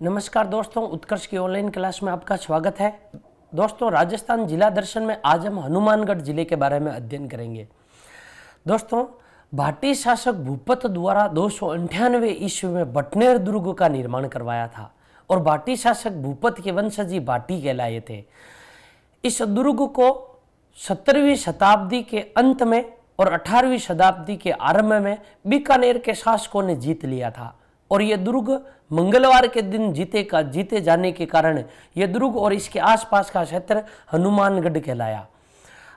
नमस्कार दोस्तों, उत्कर्ष की ऑनलाइन क्लास में आपका स्वागत है। दोस्तों, राजस्थान जिला दर्शन में आज हम हनुमानगढ़ जिले के बारे में अध्ययन करेंगे। दोस्तों, भाटी शासक भूपत द्वारा 298 ईस्वी में बटनेर दुर्ग का निर्माण करवाया था और भाटी शासक भूपत के वंशजी भाटी कहलाए थे। इस दुर्ग को 17वीं शताब्दी के अंत में और 18वीं शताब्दी के आरंभ में बीकानेर के शासकों ने जीत लिया था और यह दुर्ग मंगलवार के दिन जीते जाने के कारण यह दुर्ग और इसके आसपास का क्षेत्र हनुमानगढ़ कहलाया।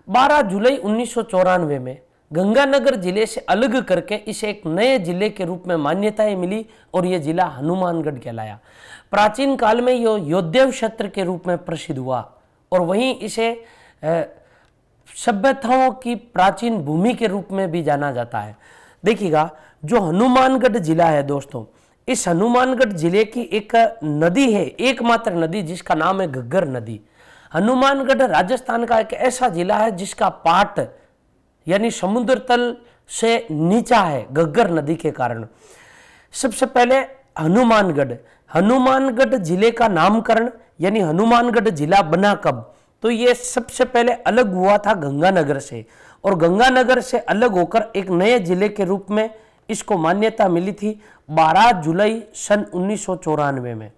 12 जुलाई 1994 में गंगानगर जिले से अलग करके इसे एक नए जिले के रूप में मान्यताएं मिली और यह जिला हनुमानगढ़ कहलाया। प्राचीन काल में यह योद्धेव क्षेत्र के रूप में प्रसिद्ध हुआ और वहीं इसे सभ्यताओं की प्राचीन भूमि के रूप में भी जाना जाता है। देखिएगा, जो हनुमानगढ़ जिला है दोस्तों, इस हनुमानगढ़ जिले की एक नदी है, एकमात्र नदी, जिसका नाम है घग्गर नदी। हनुमानगढ़ राजस्थान का एक ऐसा जिला है जिसका पाट यानी समुद्र तल से नीचा है घग्गर नदी के कारण। सबसे पहले हनुमानगढ़ जिले का नामकरण यानी हनुमानगढ़ जिला बना कब, तो ये सबसे पहले अलग हुआ था गंगानगर से और गंगानगर से अलग होकर एक नए जिले के रूप में इसको मान्यता मिली थी 12 जुलाई सन 1994 में।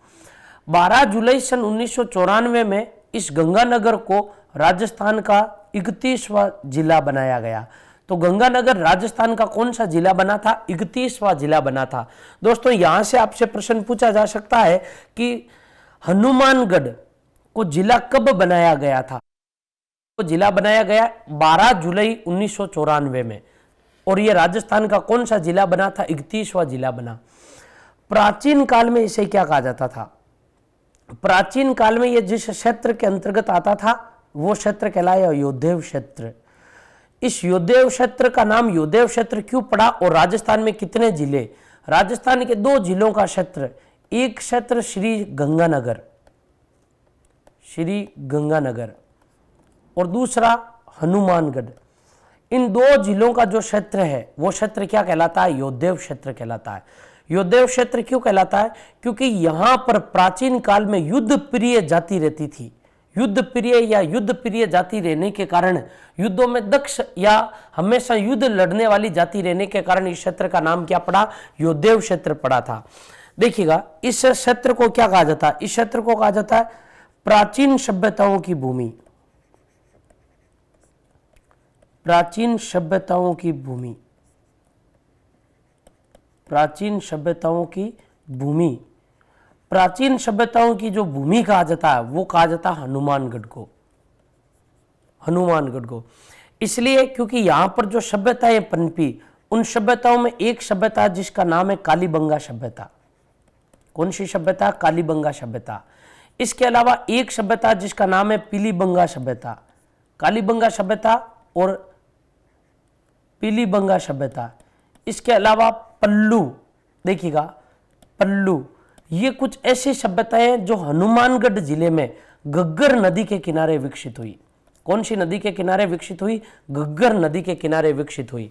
12 जुलाई सन 1994 में इस गंगानगर को राजस्थान का 31वां जिला बनाया गया। तो गंगानगर राजस्थान का कौन सा जिला बना था? 31वां जिला बना था। दोस्तों, यहां से आपसे प्रश्न पूछा जा सकता है कि हनुमानगढ़ को जिला कब बनाया गया था? तो जिला बनाया गया 12 जुलाई 1994 में और यह राजस्थान का कौन सा जिला बना था? 31वां जिला बना। प्राचीन काल में इसे क्या कहा जाता था? प्राचीन काल में यह जिस क्षेत्र के अंतर्गत आता था वो क्षेत्र कहलाया योद्धेव क्षेत्र। इस योद्धेव क्षेत्र का नाम योद्धेव क्षेत्र क्यों पड़ा और राजस्थान में कितने जिले? राजस्थान के 2 जिलों का क्षेत्र, एक क्षेत्र श्री गंगानगर और दूसरा हनुमानगढ़। इन 2 जिलों का जो क्षेत्र है वो क्षेत्र क्या कहलाता है? योद्धेव क्षेत्र कहलाता है। योद्धेव क्षेत्र क्यों कहलाता है? क्योंकि यहां पर प्राचीन काल में युद्ध प्रिय जाति रहती थी। युद्ध प्रिय जाति रहने के कारण, युद्धों में दक्ष या हमेशा युद्ध लड़ने वाली जाति रहने के कारण इस क्षेत्र का नाम क्या पड़ा? योद्धेव क्षेत्र पड़ा था। देखिएगा, इस क्षेत्र को क्या कहा जाता है? इस क्षेत्र को कहा जाता है प्राचीन सभ्यताओं की भूमि। प्राचीन सभ्यताओं की भूमि, प्राचीन सभ्यताओं की भूमि, प्राचीन सभ्यताओं की जो भूमि कहा जाता है वो कहा जाता है हनुमानगढ़ को। इसलिए क्योंकि यहां पर जो सभ्यताएं पनपी, उन सभ्यताओं में एक सभ्यता जिसका नाम है कालीबंगा सभ्यता। कौन सी सभ्यता? कालीबंगा सभ्यता। इसके अलावा एक सभ्यता जिसका नाम है पीलीबंगा सभ्यता। कालीबंगा सभ्यता और पीलीबंगा सभ्यता। इसके अलावा पल्लू, देखिएगा पल्लू, ये कुछ ऐसी सभ्यताएं हैं जो हनुमानगढ़ जिले में घग्गर नदी के किनारे विकसित हुई। कौन सी नदी के किनारे विकसित हुई? घग्गर नदी के किनारे विकसित हुई।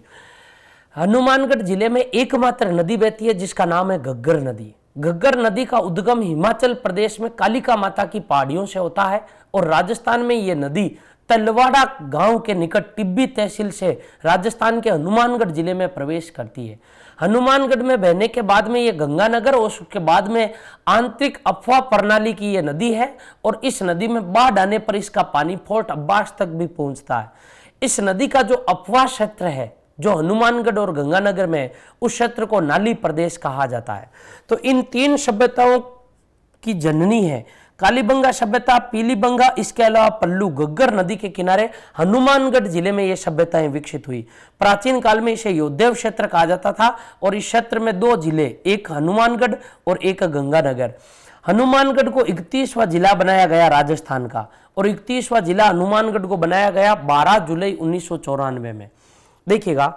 हनुमानगढ़ जिले में एकमात्र नदी बहती है जिसका नाम है घग्गर नदी। घग्गर नदी का उद्गम हिमाचल प्रदेश में कालिका माता की पहाड़ियों से होता है और राजस्थान में यह नदी तलवाड़ा गांव के निकट टिब्बी तहसील से राजस्थान के हनुमानगढ़ जिले में प्रवेश करती है। हनुमानगढ़ में बहने के बाद में ये गंगानगर और उसके बाद में आंतरिक अफवाह प्रणाली की ये नदी है और इस नदी में बाढ़ आने पर इसका पानी फोर्ट अब्बास तक भी पहुंचता है। इस नदी का जो अफवाह क्षेत्र है जो हनुमानगढ़ और गंगानगर में है, उस क्षेत्र को नाली प्रदेश कहा जाता है। तो इन 3 सभ्यताओं की जननी है कालीबंगा सभ्यता, पीलीबंगा, इसके अलावा पल्लू। घग्गर नदी के किनारे हनुमानगढ़ जिले में ये सभ्यताएं विकसित हुई। प्राचीन काल में इसे योद्धेव क्षेत्र कहा जाता था और इस क्षेत्र में 2 जिले, एक हनुमानगढ़ और एक गंगानगर। हनुमानगढ़ को 31वां जिला बनाया गया राजस्थान का और 31वां जिला हनुमानगढ़ को बनाया गया 12 जुलाई 1994 में। देखिएगा,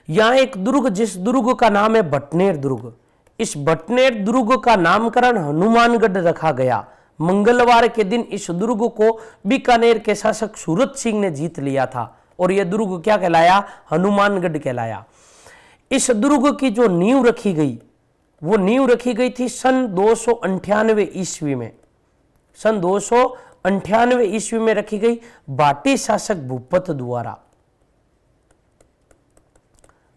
यहां एक दुर्ग, जिस दुर्ग का नाम है बटनेर दुर्ग, इस बटनेर दुर्ग का नामकरण हनुमानगढ़ रखा गया। मंगलवार के दिन इस दुर्ग को बीकानेर के शासक सूरत सिंह ने जीत लिया था और यह दुर्ग क्या कहलाया? हनुमानगढ़ कहलाया। इस दुर्ग की जो नींव रखी गई वो नींव रखी गई थी सन 298 ईस्वी में। सन 298 ईस्वी में रखी गई भाटी शासक भूपत द्वारा।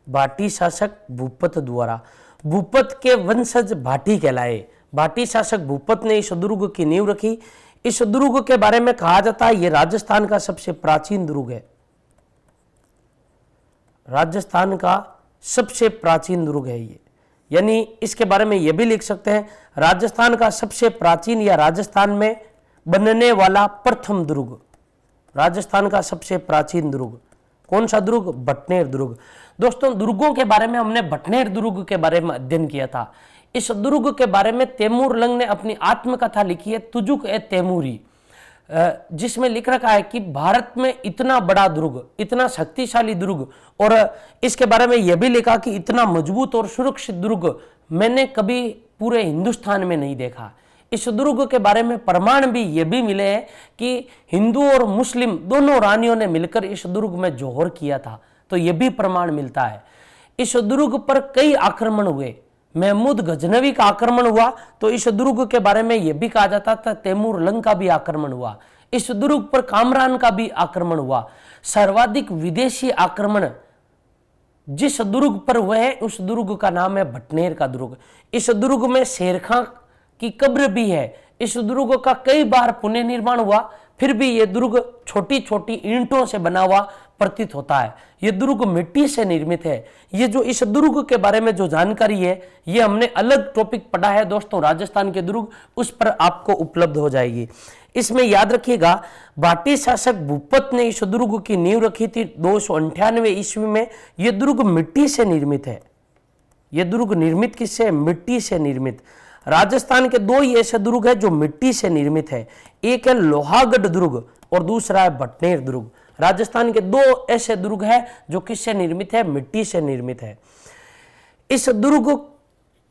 भाटी शासक भूपत द्वारा। भूपत के वंशज भाटी कहलाए। भाटी शासक भूपत ने इस दुर्ग की नींव रखी। इस दुर्ग के बारे में कहा जाता है यह राजस्थान का सबसे प्राचीन दुर्ग है। राजस्थान का सबसे प्राचीन दुर्ग है ये, यानी इसके बारे में यह भी लिख सकते हैं राजस्थान का सबसे प्राचीन या राजस्थान में बनने वाला प्रथम दुर्ग। राजस्थान का सबसे प्राचीन दुर्ग कौन सा दुर्ग? भटनेर दुर्ग। दोस्तों, दुर्गों के बारे में हमने भटनेर दुर्ग के बारे में अध्ययन किया था। इस दुर्ग के बारे में तैमूर लंग ने अपनी आत्मकथा लिखी है तुजुक ए तैमूरी, जिसमें लिख रखा है कि भारत में इतना बड़ा दुर्ग, इतना शक्तिशाली दुर्ग, और इसके बारे में यह भी लिखा कि इतना मजबूत और सुरक्षित दुर्ग मैंने कभी पूरे हिंदुस्तान में नहीं देखा। इस दुर्ग के बारे में प्रमाण भी ये भी मिले हैं कि हिंदू और मुस्लिम दोनों रानियों ने मिलकर इस दुर्ग में जौहर किया था, तो यह भी प्रमाण मिलता है। इस दुर्ग पर कई आक्रमण हुए। महमूद गजनवी का आक्रमण हुआ, तो इस दुर्ग के बारे में यह भी कहा जाता था तैमूर लंग का भी आक्रमण हुआ। इस दुर्ग पर कामरान का भी आक्रमण हुआ। सर्वाधिक विदेशी आक्रमण जिस दुर्ग पर हुए हैं उस दुर्ग का नाम है भटनेर का दुर्ग। इस दुर्ग में शेर खां की कब्र भी है। इस दुर्ग का कई बार पुनर्निर्माण हुआ, फिर भी यह दुर्ग छोटी छोटी ईंटों से बना हुआ प्रतीत होता है। यह दुर्ग मिट्टी से निर्मित है। ये जो इस दुर्ग के बारे में जो जानकारी है ये हमने अलग टॉपिक पढ़ा है दोस्तों, राजस्थान के दुर्ग, उस पर आपको उपलब्ध हो जाएगी। इसमें याद रखिएगा भाटी शासक भूपत ने इस दुर्ग की नींव रखी थी 298 ईस्वी में। यह दुर्ग मिट्टी से निर्मित है। यह दुर्ग निर्मित किससे? मिट्टी से निर्मित। राजस्थान के दो ही ऐसे दुर्ग है जो मिट्टी से निर्मित है, एक है लोहागढ़ दुर्ग और दूसरा है भटनेर दुर्ग। राजस्थान के दो ऐसे दुर्ग है जो किससे निर्मित है? मिट्टी से निर्मित है। इस दुर्ग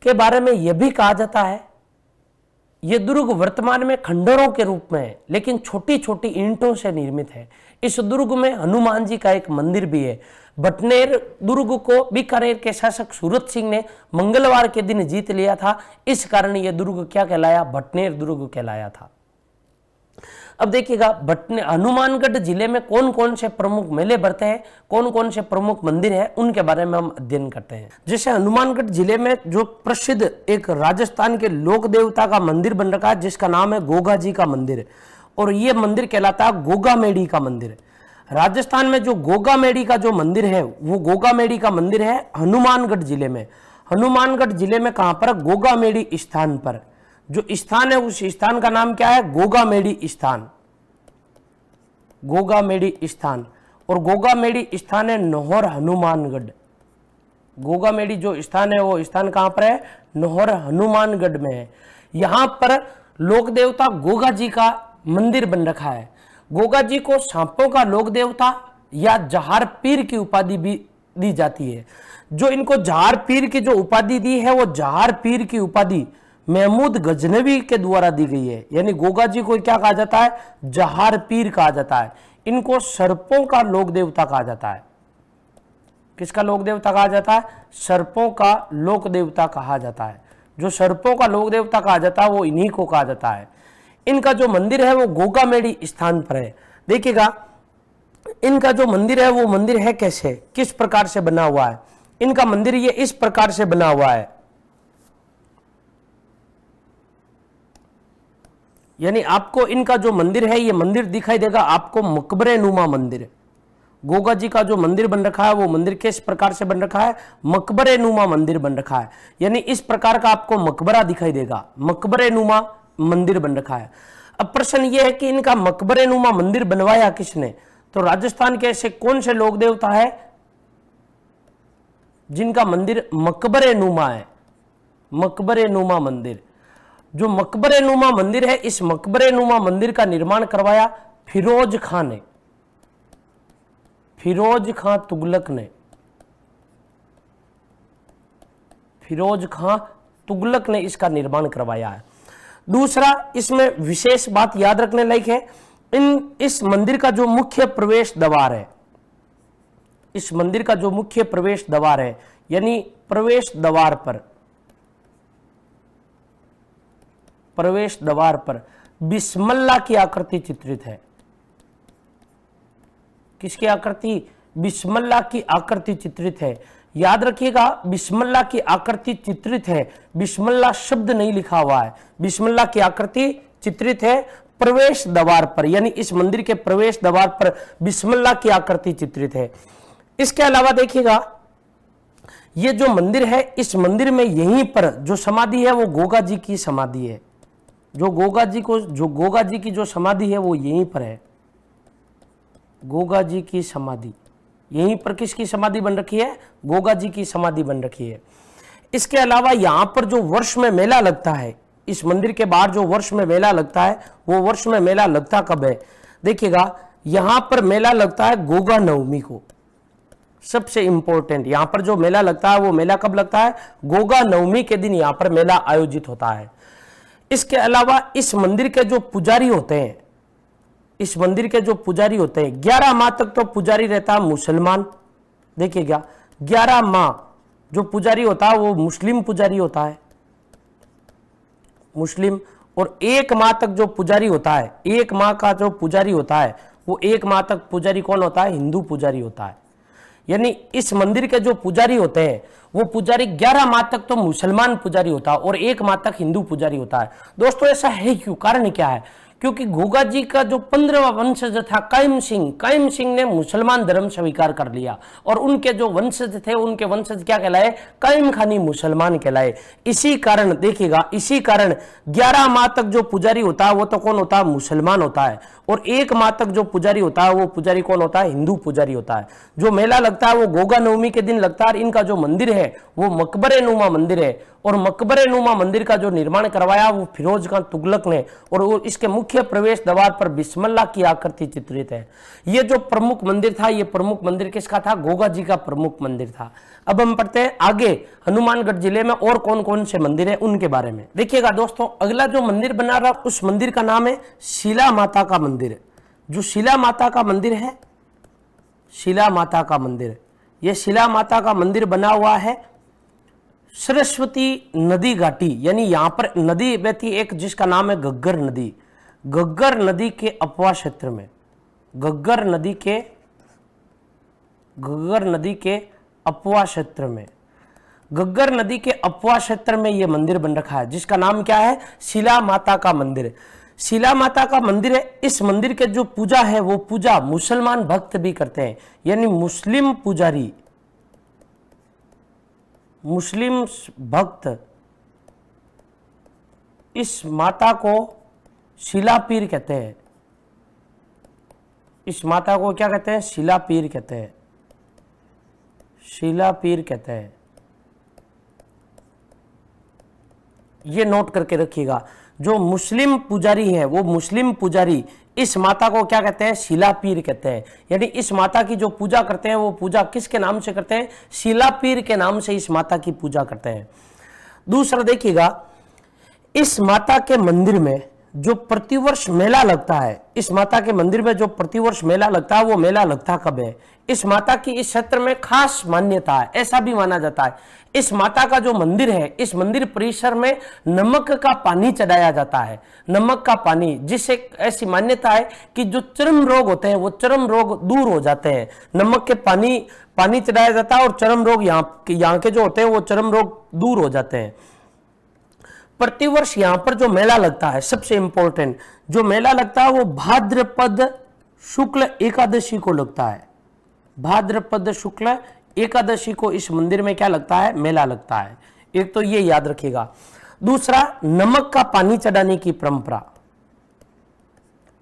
के बारे में यह भी कहा जाता है यह दुर्ग वर्तमान में खंडरों के रूप में है, लेकिन छोटी छोटी ईंटों से निर्मित है। इस दुर्ग में हनुमान जी का एक मंदिर भी है। भटनेर दुर्ग को बीकानेर के शासक सूरत सिंह ने मंगलवार के दिन जीत लिया था, इस कारण यह दुर्ग क्या कहलाया? भटनेर दुर्ग कहलाया था। अब देखिएगा हनुमानगढ़ जिले में कौन कौन से प्रमुख मेले भरते हैं, कौन कौन से प्रमुख मंदिर हैं, उनके बारे में हम अध्ययन करते हैं। जैसे हनुमानगढ़ जिले में जो प्रसिद्ध एक राजस्थान के लोक देवता का मंदिर बन रखा है जिसका नाम है गोगा जी का मंदिर, और यह मंदिर कहलाता है गोगा मेडी का मंदिर। राजस्थान में जो गोगा मेडी का जो मंदिर है वो गोगा मेडी का मंदिर है हनुमानगढ़ जिले में। हनुमानगढ़ जिले में कहां पर? गोगा मेडी स्थान पर। जो स्थान है उस स्थान का नाम क्या है? गोगा मेडी स्थान। गोगा मेडी स्थान। और गोगा मेडी स्थान है नौहर हनुमानगढ़। गोगा मेडी जो स्थान है वो स्थान कहां पर है? नौहर हनुमानगढ़ में है। यहां पर लोक देवता गोगा जी का मंदिर बन रखा है। गोगा जी को सांपों का लोक देवता या जहार पीर की उपाधि भी दी जाती है। जो इनको जहार पीर की जो उपाधि दी है वो जहार पीर की उपाधि महमूद गजनवी के द्वारा दी गई है। यानी गोगा जी को क्या कहा जाता है? जहार पीर कहा जाता है। इनको सर्पों का लोक देवता कहा जाता है। किसका लोक देवता कहा जाता है? सर्पों का लोक देवता कहा जाता है। जो सर्पों का लोक देवता कहा जाता है वो इन्हीं को कहा जाता है। इनका जो मंदिर है वो गोगा मेडी स्थान पर है। देखिएगा इनका जो मंदिर है वो मंदिर है कैसे, किस प्रकार से बना हुआ है? इनका मंदिर ये इस प्रकार से बना हुआ है, यानी आपको इनका जो मंदिर है ये मंदिर दिखाई देगा आपको मकबरे नुमा मंदिर। गोगा जी का जो मंदिर बन रखा है वो मंदिर किस प्रकार से बन रखा है? मकबरे नुमा मंदिर बन रखा है। यानी इस प्रकार का आपको मकबरा दिखाई देगा, मकबरे नुमा मंदिर बन रखा है। अब प्रश्न ये है कि इनका मकबरे नुमा मंदिर बनवाया किसने? तो राजस्थान के ऐसे कौन से लोक देवता है जिनका मंदिर मकबरे नुमा है? मकबरे नुमा मंदिर। जो मकबरे नुमा मंदिर है इस मकबरे नुमा मंदिर का निर्माण करवाया फिरोज खां ने। फिरोज खां तुगलक ने। फिरोज खां तुगलक ने इसका निर्माण करवाया है। दूसरा इसमें विशेष बात याद रखने लायक है, इस मंदिर का जो मुख्य प्रवेश द्वार है, इस मंदिर का जो मुख्य प्रवेश द्वार है, यानी प्रवेश द्वार पर प्रवेश द्वार पर बिस्मिल्लाह की आकृति चित्रित है। किसकी आकृति? बिस्मिल्लाह की आकृति चित्रित है। याद रखिएगा, बिस्मिल्लाह की आकृति चित्रित है, बिस्मिल्लाह शब्द नहीं लिखा हुआ है। बिस्मिल्लाह की आकृति चित्रित है प्रवेश द्वार पर, यानी इस मंदिर के प्रवेश द्वार पर बिस्मिल्लाह की आकृति चित्रित है। इसके अलावा देखिएगा, ये जो मंदिर है, इस मंदिर में यहीं पर जो समाधि है वो गोगा जी की समाधि है। जो गोगा जी की जो समाधि है वो यहीं पर है। गोगा जी की समाधि यहीं पर किसकी समाधि बन रखी है? गोगा जी की समाधि बन रखी है। इसके अलावा यहां पर जो वर्ष में मेला लगता है, इस मंदिर के बाहर जो वर्ष में मेला लगता है, वो वर्ष में मेला लगता कब है? देखिएगा, यहां पर मेला लगता है गोगा नवमी को। सबसे इंपॉर्टेंट, यहां पर जो मेला लगता है वो मेला कब लगता है? गोगा नवमी के दिन यहां पर मेला आयोजित होता है। इसके अलावा इस मंदिर के जो पुजारी होते हैं, इस मंदिर के जो पुजारी होते हैं, 11 माह तक तो पुजारी रहता है मुसलमान। देखिएगा, 11 माह जो पुजारी होता है वो मुस्लिम पुजारी होता है, मुस्लिम। और 1 माह तक जो पुजारी होता है, 1 माह का जो पुजारी होता है, वो 1 माह तक पुजारी कौन होता है? हिंदू पुजारी होता है। यानी इस मंदिर के जो पुजारी होते हैं, वो पुजारी 11 माह तक तो मुसलमान पुजारी होता है और 1 माह तक हिंदू पुजारी होता है। दोस्तों, ऐसा है क्यों? कारण क्या है? क्योंकि गोगा जी का जो 15वां वंशज था कायम सिंह ने मुसलमान धर्म स्वीकार कर लिया और उनके जो वंशज थे, उनके वंशज क्या कहलाए? कायम खानी मुसलमान कहलाए। इसी कारण देखिएगा, इसी कारण 11 माह तक जो पुजारी होता है वो तो कौन होता है? मुसलमान होता है। और 1 माह तक जो पुजारी होता है वो पुजारी कौन होता है? हिंदू पुजारी होता है। जो मेला लगता है वो गोगा नवमी के दिन लगता है। इनका जो मंदिर है वो मकबरे नुमा मंदिर है और मकबरे नुमा मंदिर का जो निर्माण करवाया वो फिरोज खान तुगलक ने, और इसके मुख्य प्रवेश द्वार पर बिस्मिल्लाह की आकृति चित्रित है। ये जो प्रमुख मंदिर था, ये प्रमुख मंदिर किसका था? गोगा जी का प्रमुख मंदिर था। अब हम पढ़ते हैं आगे, हनुमानगढ़ जिले में और कौन कौन से मंदिर है उनके बारे में। देखिएगा दोस्तों, अगला जो मंदिर बना रहा उस मंदिर का नाम है शिला माता का मंदिर। जो शिला माता का मंदिर है, शिला माता का मंदिर, यह शिला माता का मंदिर बना हुआ है सरस्वती नदी घाटी, यानी यहां पर नदी बहती एक जिसका नाम है घग्गर नदी। घग्गर नदी के अपवा क्षेत्र में, घग्गर नदी के अपवा क्षेत्र में, घग्गर नदी के अपवा क्षेत्र में यह मंदिर बन रखा है जिसका नाम क्या है? शिला माता का मंदिर। शिला माता का मंदिर है। इस मंदिर के जो पूजा है वो पूजा मुसलमान भक्त भी करते हैं, यानी मुस्लिम पुजारी, मुस्लिम भक्त इस माता को शिलापीर कहते हैं। इस माता को क्या कहते हैं? शिलापीर कहते हैं, शिलापीर कहते हैं। ये नोट करके रखिएगा, जो मुस्लिम पुजारी है वो मुस्लिम पुजारी इस माता को क्या कहते हैं? शिलापीर कहते हैं। यानी इस माता की जो पूजा करते हैं वो पूजा किसके नाम से करते हैं? शिलापीर के नाम से इस माता की पूजा करते हैं। दूसरा देखिएगा, इस माता के मंदिर में जो प्रतिवर्ष मेला लगता है, इस माता के मंदिर में जो प्रतिवर्ष मेला लगता है वो मेला लगता कब है? इस माता की इस क्षेत्र में खास मान्यता है। ऐसा भी माना जाता है इस माता का जो मंदिर है, इस मंदिर परिसर में नमक का पानी चढ़ाया जाता है। नमक का पानी, जिससे ऐसी मान्यता है कि जो चर्म रोग होते हैं वो चर्म रोग दूर हो जाते हैं। नमक के पानी चढ़ाया जाता है और चर्म रोग यहाँ के जो होते हैं वो चर्म रोग दूर हो जाते हैं। प्रतिवर्ष यहां पर जो मेला लगता है, सबसे इंपॉर्टेंट जो मेला लगता है वो भाद्रपद शुक्ल एकादशी को लगता है। भाद्रपद शुक्ल एकादशी को इस मंदिर में क्या लगता है? मेला लगता है। एक तो ये याद रखिएगा। दूसरा, नमक का पानी चढ़ाने की परंपरा,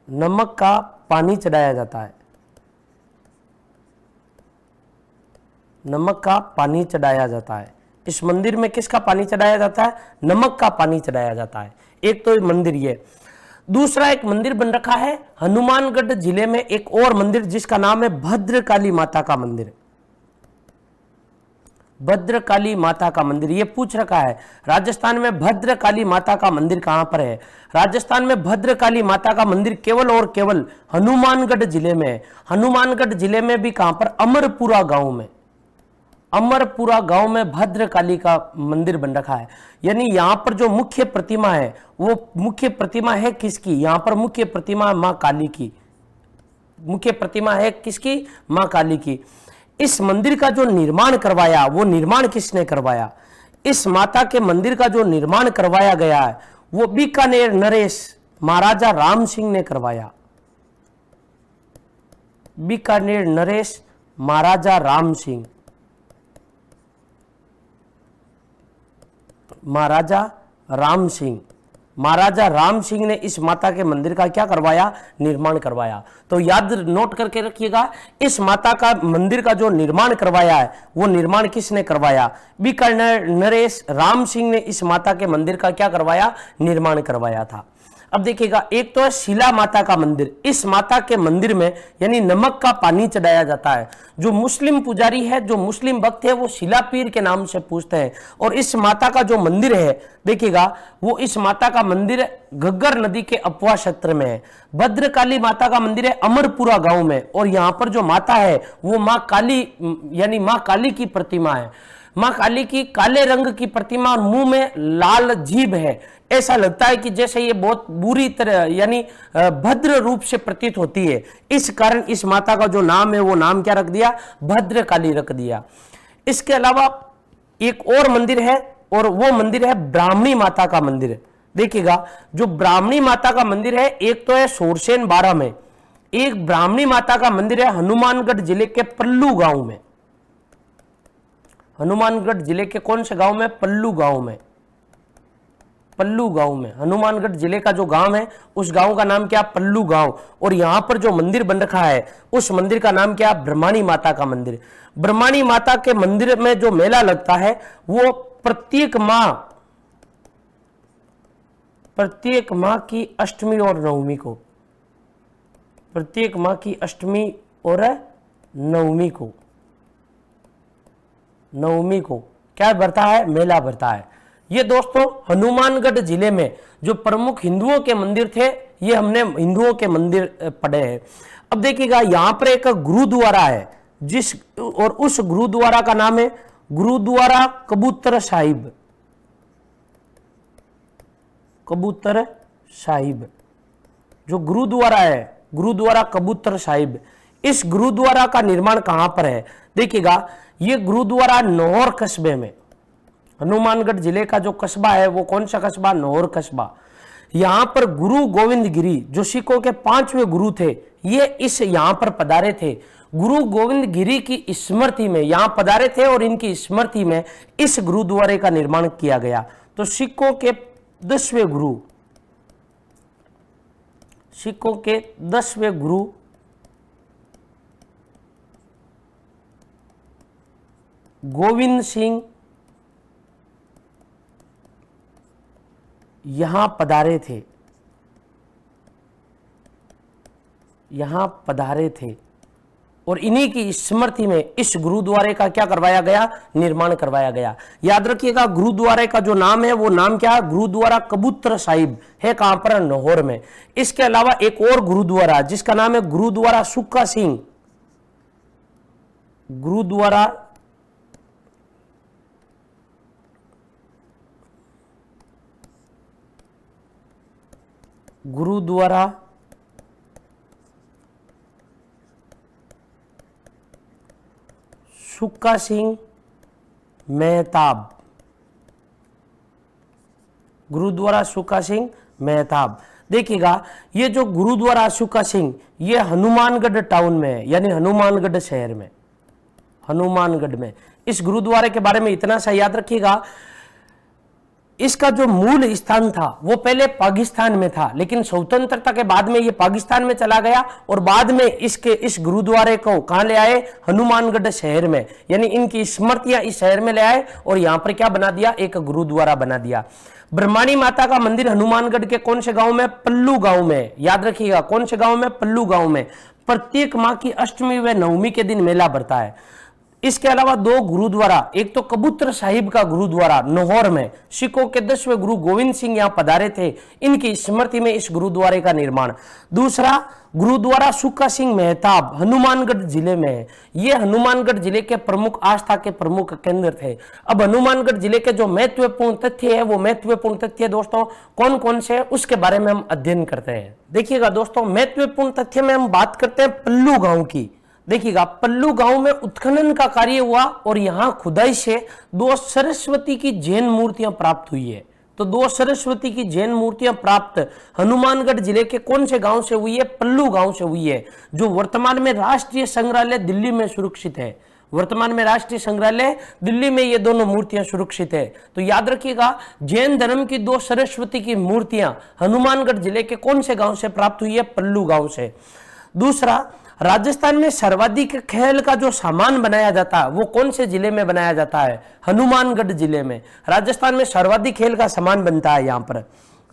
नमक का पानी चढ़ाया जाता है, नमक का पानी चढ़ाया जाता है। इस मंदिर में किसका पानी चढ़ाया जाता है? नमक का पानी चढ़ाया जाता है। एक तो मंदिर ये। दूसरा एक मंदिर बन रखा है हनुमानगढ़ जिले में, एक और मंदिर जिसका नाम है भद्रकाली माता का मंदिर। भद्रकाली माता का मंदिर, ये पूछ रखा है राजस्थान में भद्रकाली माता का मंदिर कहां पर है? राजस्थान में भद्रकाली माता का मंदिर केवल और केवल हनुमानगढ़ जिले में है। हनुमानगढ़ जिले में भी कहां पर? अमरपुरा गांव में। अमरपुरा गांव में भद्रकाली का मंदिर बन रखा है। यानी यहां पर जो मुख्य प्रतिमा है वो मुख्य प्रतिमा है किसकी? यहां पर मुख्य प्रतिमा मां काली की, मुख्य प्रतिमा है किसकी? मां काली की। इस मंदिर का जो निर्माण करवाया वो निर्माण किसने करवाया? इस माता के मंदिर का जो निर्माण करवाया गया है वो बीकानेर नरेश महाराजा राम सिंह ने करवाया। बीकानेर नरेश महाराजा राम सिंह, महाराजा राम सिंह, महाराजा राम सिंह ने इस माता के मंदिर का क्या करवाया? निर्माण करवाया। तो याद नोट करके रखिएगा, इस माता का मंदिर का जो निर्माण करवाया है वो निर्माण किसने करवाया? बीकानेर नरेश राम सिंह ने इस माता के मंदिर का क्या करवाया? निर्माण करवाया था। अब देखिएगा, एक तो है शिला माता का मंदिर। इस माता के मंदिर में यानी नमक का पानी चढ़ाया जाता है। जो मुस्लिम पुजारी है, जो मुस्लिम भक्त है, वो शिला पीर के नाम से पूछते हैं। और इस माता का जो मंदिर है देखिएगा, वो इस माता का मंदिर घग्गर नदी के अपवा क्षेत्र में है। भद्रकाली माता का मंदिर है अमरपुरा गांव में। और यहाँ पर जो माता है वो माँ काली यानी माँ काली की प्रतिमा है। माँ काली की काले रंग की प्रतिमा और मुंह में लाल जीभ है। ऐसा लगता है कि जैसे ये बहुत बुरी तरह यानी भद्र रूप से प्रतीत होती है। इस कारण इस माता का जो नाम है वो नाम क्या रख दिया? भद्रकाली रख दिया। इसके अलावा एक और मंदिर है और वो मंदिर है ब्राह्मणी माता का मंदिर। देखिएगा, जो ब्राह्मणी माता का मंदिर है एक तो है सोरसेन 12 में, एक ब्राह्मणी माता का मंदिर है हनुमानगढ़ जिले के पल्लू गांव में। हनुमानगढ़ जिले के कौन से गांव में? पल्लू गांव में। पल्लू गांव में हनुमानगढ़ जिले का जो गांव है उस गांव का नाम क्या? पल्लू गांव। और यहां पर जो मंदिर बन रखा है उस मंदिर का नाम क्या? ब्रह्माणी माता का मंदिर। ब्रह्माणी माता के मंदिर में जो मेला लगता है वो प्रत्येक माह की अष्टमी और नवमी को, प्रत्येक माह की अष्टमी और नवमी को क्या भरता है? मेला भरता है। ये दोस्तों हनुमानगढ़ जिले में जो प्रमुख हिंदुओं के मंदिर थे ये हमने हिंदुओं के मंदिर पढ़े हैं। अब देखिएगा, यहां पर एक गुरुद्वारा है और उस गुरुद्वारा का नाम है गुरुद्वारा कबूतर साहिब। कबूतर साहिब जो गुरुद्वारा है, गुरुद्वारा कबूतर साहिब। इस गुरुद्वारा का निर्माण कहां पर है? देखिएगा, ये गुरुद्वारा नौहर कस्बे में, हनुमानगढ़ जिले का जो कस्बा है वो कौन सा कस्बा? नौहर कस्बा। यहां पर गुरु गोविंद गिरी जो सिखों के 5वें गुरु थे ये इस यहां पर पधारे थे। गुरु गोविंद गिरी की स्मृति में यहां पधारे थे और इनकी स्मृति में इस गुरुद्वारे का निर्माण किया गया। तो सिखों के 10वें गुरु, सिखों के 10वें गुरु गोविंद सिंह यहां पधारे थे, यहां पधारे थे और इन्हीं की स्मृति में इस गुरुद्वारे का क्या करवाया गया? निर्माण करवाया गया। याद रखिएगा, गुरुद्वारे का जो नाम है वो नाम क्या है? गुरुद्वारा कबूतर साहिब है। कहां पर? नौहर में। इसके अलावा एक और गुरुद्वारा जिसका नाम है गुरुद्वारा सुक्का सिंह, गुरुद्वारा सुक्का सिंह मेहताब, गुरुद्वारा सुक्का सिंह मेहताब। देखिएगा, ये जो गुरुद्वारा सुक्का सिंह ये हनुमानगढ़ टाउन में है, यानी हनुमानगढ़ शहर में, हनुमानगढ़ में। इस गुरुद्वारे के बारे में इतना सा याद रखिएगा, इसका जो मूल स्थान था वो पहले पाकिस्तान में था, लेकिन स्वतंत्रता के बाद में ये पाकिस्तान में चला गया और बाद में इस गुरुद्वारे को कहां ले आए? हनुमानगढ़ शहर में, यानी इनकी स्मृतियां इस शहर में ले आए और यहां पर क्या बना दिया? एक गुरुद्वारा बना दिया। ब्रह्माणी माता का मंदिर हनुमानगढ़ के कौन से गांव में? पल्लू गांव में। याद रखिएगा, कौन से गांव में? पल्लू गांव में। प्रत्येक माह की अष्टमी व नवमी के दिन मेला भरता है। इसके अलावा 2 गुरुद्वारा, एक तो कबूतर साहिब का गुरुद्वारा लाहौर में, सिखों के 10वें गुरु गोविंद सिंह यहां पधारे थे, इनकी स्मृति में इस गुरुद्वारे का निर्माण। दूसरा गुरुद्वारा सुखा सिंह मेहताब हनुमानगढ़ जिले में है। ये हनुमानगढ़ जिले के प्रमुख आस्था के प्रमुख केंद्र थे। अब हनुमानगढ़ जिले के जो महत्वपूर्ण तथ्य है, वो महत्वपूर्ण तथ्य दोस्तों कौन कौन से है उसके बारे में हम अध्ययन करते हैं। देखिएगा दोस्तों, महत्वपूर्ण तथ्य में हम बात करते हैं पल्लू गांव की। देखिएगा, पल्लू गांव में उत्खनन का कार्य हुआ और यहां खुदाई से 2 सरस्वती की जैन मूर्तियां प्राप्त हुई है। तो 2 सरस्वती की जैन मूर्तियां प्राप्त हनुमानगढ़ जिले के कौन से गांव से हुई है? पल्लू गांव से हुई है, जो वर्तमान में राष्ट्रीय संग्रहालय दिल्ली में सुरक्षित है। वर्तमान में राष्ट्रीय संग्रहालय दिल्ली में ये दोनों मूर्तियां सुरक्षित है। तो याद रखिएगा, जैन धर्म की 2 सरस्वती की मूर्तियां हनुमानगढ़ जिले के कौन से गांव से प्राप्त हुई है? पल्लू गांव से। दूसरा, राजस्थान में सर्वाधिक खेल का जो सामान बनाया जाता है वो कौन से जिले में बनाया जाता है? हनुमानगढ़ जिले में। राजस्थान में सर्वाधिक खेल का सामान बनता है यहां पर।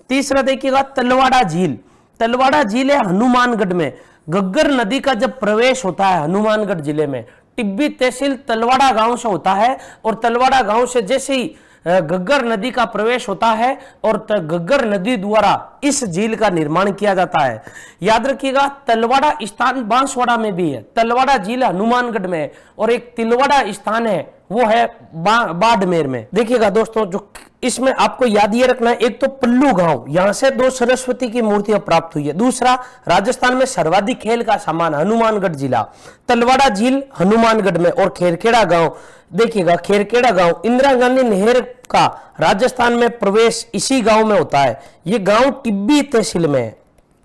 तीसरा देखिएगा, तलवाड़ा झील। तलवाड़ा झील है हनुमानगढ़ में। घग्गर नदी का जब प्रवेश होता है हनुमानगढ़ जिले में, टिब्बी तहसील तलवाड़ा गांव से होता है, और तलवाड़ा गांव से जैसे ही घग्गर नदी का प्रवेश होता है और घग्गर नदी द्वारा इस झील का निर्माण किया जाता है। याद रखिएगा, तलवाड़ा स्थान बांसवाड़ा में भी है। तलवाड़ा झील हनुमानगढ़ में, और एक तिलवाड़ा स्थान है वो है बाड़मेर में। देखिएगा दोस्तों, जो इसमें आपको याद ये रखना है, एक तो पल्लू गांव, यहां से 2 सरस्वती की मूर्तियां प्राप्त हुई है। दूसरा, राजस्थान में सर्वाधिक खेल का सामान हनुमानगढ़ जिला, तलवाड़ा झील हनुमानगढ़ में, और खेरखेड़ा गांव। देखिएगा, खेरखेड़ा गांव इंदिरा गांधी नहर का राजस्थान में प्रवेश इसी गांव में होता है। ये गांव टिब्बी तहसील में है।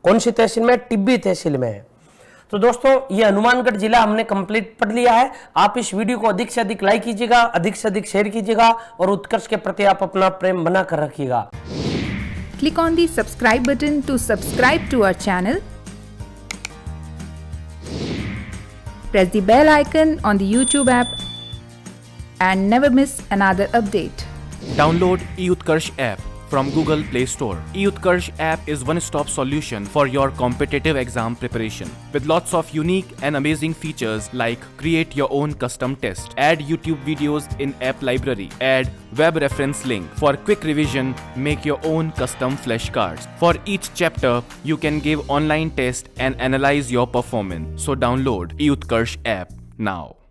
कौन सी तहसील में? टिब्बी तहसील में है। तो दोस्तों, ये हनुमानगढ़ जिला हमने कंप्लीट पढ़ लिया है। आप इस वीडियो को अधिक से अधिक लाइक कीजिएगा, अधिक से अधिक शेयर कीजिएगा, और उत्कर्ष के प्रति आप अपना प्रेम बना कर रखिएगा। Click on the subscribe button to subscribe to our channel. Press the bell icon on the YouTube app and never miss another update. Download eUtkarsh app from Google Play Store. eUtkarsh app is one-stop solution for your competitive exam preparation with lots of unique and amazing features like create your own custom test, add YouTube videos in app library, add web reference link for quick revision, make your own custom flashcards. For each chapter, you can give online test and analyze your performance. So download eUtkarsh app now.